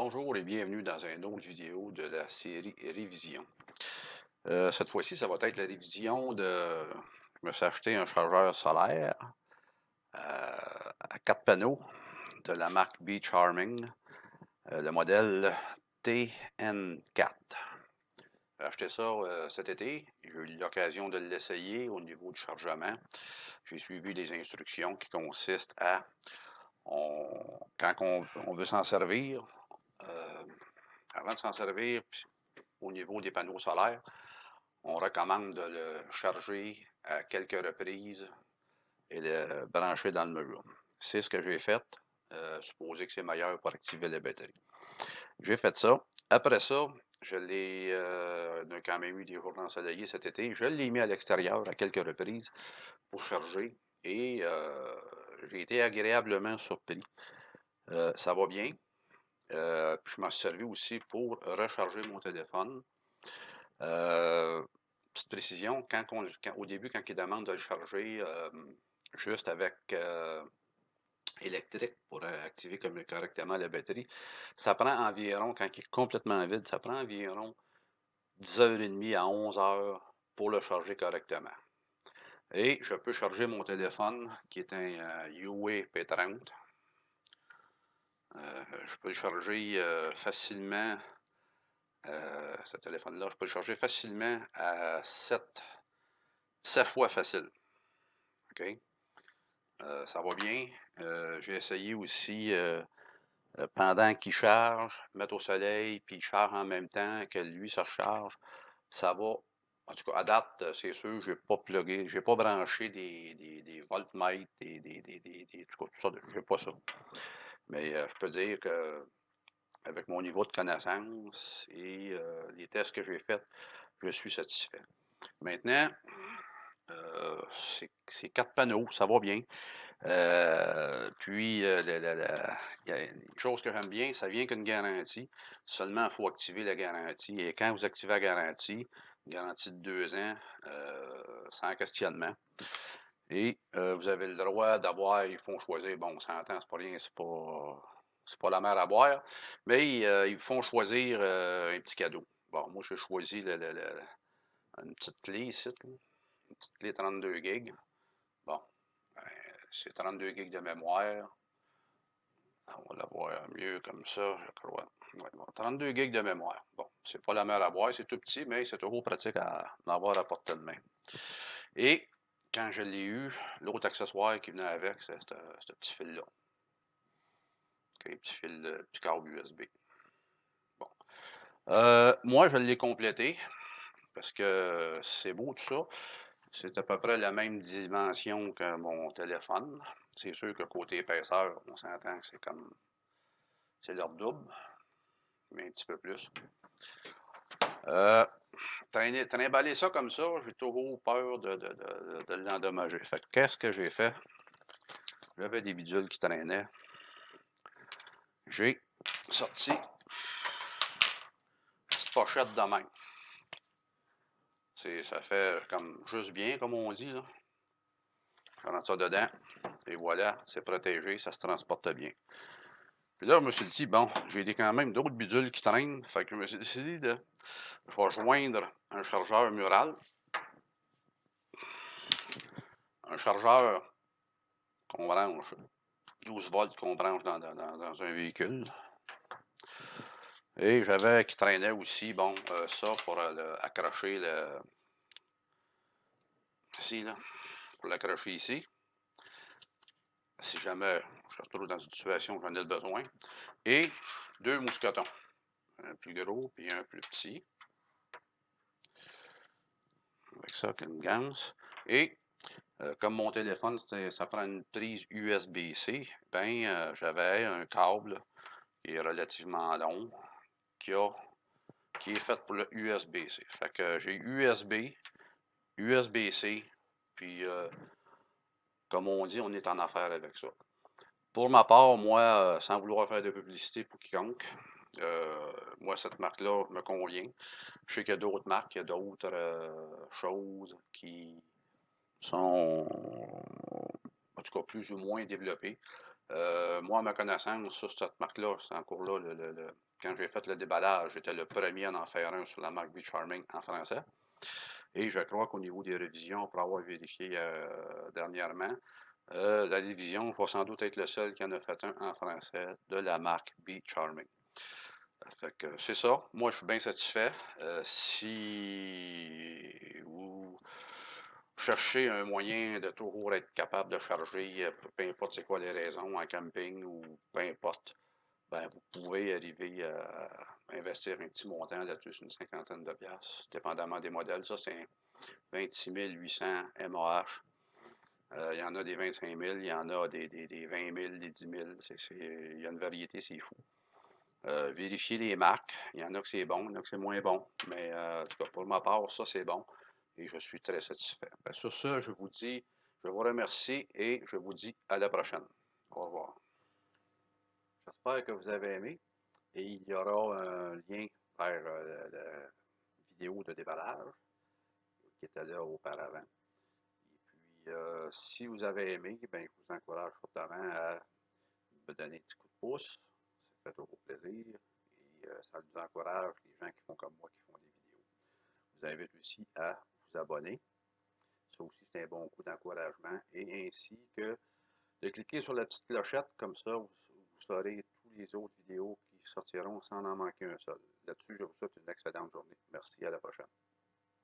Bonjour et bienvenue dans une autre vidéo de la série Révision. Cette fois-ci, ça va être la révision de... Je me suis acheté un chargeur solaire à 4 panneaux de la marque Beach Harming, le modèle TN4. J'ai acheté ça cet été. J'ai eu l'occasion de l'essayer au niveau du chargement. J'ai suivi les instructions qui consistent à... quand on veut s'en servir, euh, avant de s'en servir, au niveau des panneaux solaires, on recommande de le charger à quelques reprises et le brancher dans le mur. C'est ce que j'ai fait. Supposé que c'est meilleur pour activer la batterie. J'ai fait ça. Après ça, je l'ai, on a quand même eu des jours ensoleillés cet été, je l'ai mis à l'extérieur à quelques reprises pour charger et j'ai été agréablement surpris. Ça va bien. Puis je m'en suis servi aussi pour recharger mon téléphone. Petite précision, au début, quand il demande de le charger juste avec électrique pour activer correctement la batterie, ça prend environ, quand il est complètement vide, ça prend environ 10h30 à 11h pour le charger correctement. Et je peux charger mon téléphone, qui est un UA P30. Je peux le charger facilement. Ce téléphone-là, je peux le charger facilement à 7 fois facile. OK? Ça va bien. J'ai essayé aussi, pendant qu'il charge, mettre au soleil, puis il charge en même temps que lui se recharge. Ça va. En tout cas, à date, c'est sûr, j'ai pas plugué, j'ai pas branché des voltmètres, en tout cas, tout ça, j'ai pas ça. Mais je peux dire que avec mon niveau de connaissance et les tests que j'ai faits, je suis satisfait. Maintenant, c'est 4 panneaux, ça va bien. Puis, il y a une chose que j'aime bien, ça vient qu'une garantie. Seulement, il faut activer la garantie. Et quand vous activez la garantie, une garantie de 2 ans, sans questionnement. Et vous avez le droit d'avoir, ils font choisir, bon, on s'entend, c'est pas rien, c'est pas la mer à boire, mais ils font choisir un petit cadeau. Bon, moi, j'ai choisi une petite clé ici, là, une petite clé 32 gigs. Bon, ben, c'est 32 gigs de mémoire. On va l'avoir mieux comme ça, je crois. Ouais, bon, 32 gigs de mémoire. Bon, c'est pas la mer à boire, c'est tout petit, mais c'est toujours pratique à en avoir à portée de main. Et quand je l'ai eu, l'autre accessoire qui venait avec, c'est ce petit fil-là. OK, petit fil, petit câble USB. Bon. Moi, je l'ai complété parce que c'est beau tout ça. C'est à peu près la même dimension que mon téléphone. C'est sûr que côté épaisseur, on s'entend que c'est leur double, mais un petit peu plus. Trimballer ça comme ça, j'ai toujours peur de l'endommager. Fait que qu'est-ce que j'ai fait? J'avais des bidules qui traînaient. J'ai sorti une petite pochette de même. Ça fait comme juste bien, comme on dit, là. Je rentre ça dedans, et voilà, c'est protégé, ça se transporte bien. Puis là, je me suis dit, bon, j'ai quand même d'autres bidules qui traînent, fait que je me suis décidé je vais joindre un chargeur mural, un chargeur qu'on branche, 12 volts qu'on branche dans un véhicule. Et j'avais qui traînait aussi, bon, ça pour accrocher ici, là, pour l'accrocher ici. Si jamais je retrouve dans une situation où j'en ai besoin. Et 2 mousquetons. Un plus gros puis un plus petit. Avec ça, une ganse. Et comme mon téléphone, ça prend une prise USB-C, ben j'avais un câble qui est relativement long, qui est fait pour le USB-C. Fait que j'ai USB, USB-C, puis comme on dit, on est en affaire avec ça. Pour ma part, moi, sans vouloir faire de publicité pour quiconque, moi, cette marque-là me convient. Je sais qu'il y a d'autres marques, il y a d'autres choses qui sont, en tout cas, plus ou moins développées. Moi, à ma connaissance, ça, cette marque-là, c'est encore là, quand j'ai fait le déballage, j'étais le premier à en faire un sur la marque Be Charming en français. Et je crois qu'au niveau des révisions, pour avoir vérifié dernièrement, la division, je vais sans doute être le seul qui en a fait un en français de la marque Be Charming. Fait que c'est ça. Moi, je suis bien satisfait. Si vous cherchez un moyen de toujours être capable de charger, peu importe c'est quoi les raisons, en camping ou peu importe, ben, vous pouvez arriver à investir un petit montant là-dessus, une cinquantaine de piastres, dépendamment des modèles. Ça, c'est 26 800 mAh. Il y en a des 25 000, il y en a des 20 000, des 10 000. Il y a une variété, c'est fou. Vérifiez les marques. Il y en a que c'est bon, il y en a que c'est moins bon. Mais en tout cas, pour ma part, ça, c'est bon. Et je suis très satisfait. Ben, sur ce, je vous dis, je vous remercie et je vous dis à la prochaine. Au revoir. J'espère que vous avez aimé. Et il y aura un lien vers la vidéo de déballage qui était là auparavant. Et puis, si vous avez aimé, ben, je vous encourage fortement à me donner un petit coup de pouce. Ça fait toujours plaisir. Et ça nous encourage, les gens qui font comme moi, qui font des vidéos. Je vous invite aussi à vous abonner. Ça aussi, c'est un bon coup d'encouragement. Et ainsi que de cliquer sur la petite clochette, comme ça, vous saurez tous les autres vidéos qui sortiront sans en manquer un seul. Là-dessus, je vous souhaite une excellente journée. Merci, à la prochaine.